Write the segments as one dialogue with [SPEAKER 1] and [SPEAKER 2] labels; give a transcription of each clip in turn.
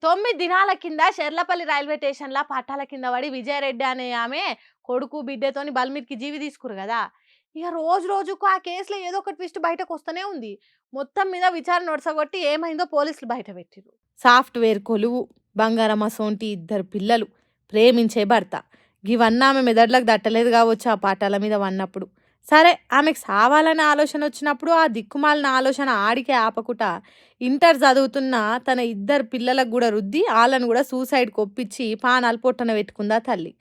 [SPEAKER 1] 9 దినాల కింద షెర్లపల్లి రైల్వే స్టేషన్‌ల పట్టాల కింద పడి విజయరెడ్డి అనే ఆమె కొడుకు, బిడ్డతోని బల్మిట్‌కి జీవి తీసుకుర్రు గదా! ఇక రోజు రోజుకు ఆ కేసులో ఏదో ఒక ట్విస్ట్ బయటకొస్తూనే ఉంది. మొత్తం మీద విచారణ ఒడసగొట్టి ఏమైందో పోలీసులు బయట పెట్టిర్రు. సాఫ్ట్‌వేర్ కొలువు, బంగారం అసోంటి ఇద్దరు పిల్లలు, ప్రేమించే భర్త. గివన్నామె మెదడులకు దట్టలేదు గావచ్చు ఆ పట్టాల మీద పడినప్పుడు. సరే ఆమెకు సావాలనే ఆలోచన వచ్చినప్పుడు ఆ దిక్కుమాలిన ఆలోచన ఆడికే ఆపకుట ఇంటర్ చదువుతున్న తన ఇద్దరు పిల్లలకు కూడా రుద్ది వాళ్ళను కూడా సూసైడ్కి ఒప్పించి పానాలు పొట్టన పెట్టుకుందా తల్లి.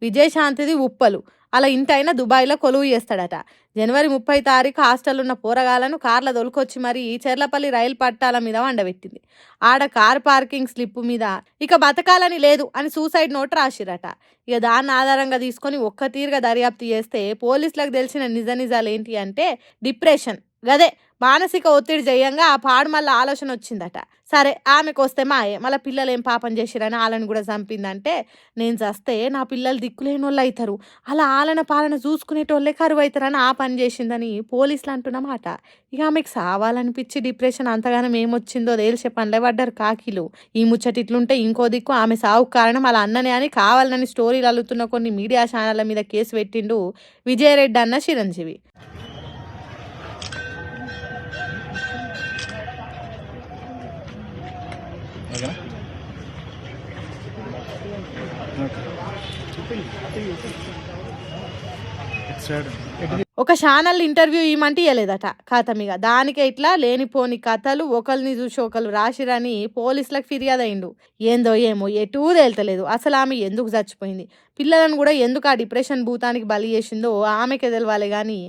[SPEAKER 1] విజయశాంతిది ఉప్పలు, అలా ఇంటైనా దుబాయ్లో కొలువు చేస్తాడట. జనవరి 30 తారీఖు హాస్టల్ ఉన్న పోరగాలను కార్ల దొలుకొచ్చి మరీ చెర్లపల్లి రైలు పట్టాల మీద వండబెట్టింది. ఆడ కార్ పార్కింగ్ స్లిప్ మీద ఇక బతకాలని లేదు అని సూసైడ్ నోట్ రాసిరట. ఇక దాన్ని ఆధారంగా తీసుకొని ఒక్క తీరుగా దర్యాప్తు చేస్తే పోలీసులకు తెలిసిన నిజాలు ఏంటి అంటే డిప్రెషన్ గదే, మానసిక ఒత్తిడి చేయంగా ఆ పాడు మళ్ళీ ఆలోచన వచ్చిందట. సరే ఆమెకు వస్తే మాయే మళ్ళీ పిల్లలు ఏం పాపం చేసిరని వాళ్ళని కూడా చంపిందంటే, నేను చస్తే నా పిల్లలు దిక్కులేని వాళ్ళు అవుతారు, అలా ఆలన పాలన చూసుకునేటోళ్ళే కరువు అవుతారని ఆ పని చేసిందని పోలీసులు అంటున్నమాట. ఇక ఆమెకు సావాలనిపించి డిప్రెషన్ అంతగానం ఏమొచ్చిందో తేల్చే పనిలే పడ్డారు కాకీలు. ఈ ముచ్చట ఇట్లుంటే ఇంకో దిక్కు ఆమె సావుకు కారణం అలా అన్ననే అని కావాలని స్టోరీలు అల్లుతున్న కొన్ని మీడియా ఛానళ్ళ మీద కేసు పెట్టిండు విజయరెడ్డి అన్న చిరంజీవి. ఒక ఛానల్ ఇంటర్వ్యూ ఇవ్వమంటే ఇవ్వలేదట ఖాతమిగా. దానికే ఇట్లా లేనిపోని కథలు ఒకరిని చూసి ఒకరు రాసిరని పోలీసులకు ఫిర్యాదు అయిండు. ఏందో ఏమో ఎటూ తేల్తలేదు. అసలు ఆమె ఎందుకు చచ్చిపోయింది, పిల్లలను కూడా ఎందుకు ఆ డిప్రెషన్ భూతానికి బలి చేసిందో ఆమెకే తెలవాలి కానీ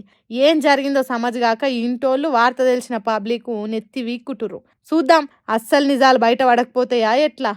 [SPEAKER 1] ఏం జరిగిందో సమజ్గాక ఇంటోళ్ళు వార్త తెలిసిన పబ్లిక్ నెత్తి వీక్కుటురు. చూద్దాం అస్సలు నిజాలు బయట పడకపోతాయా ఎట్లా.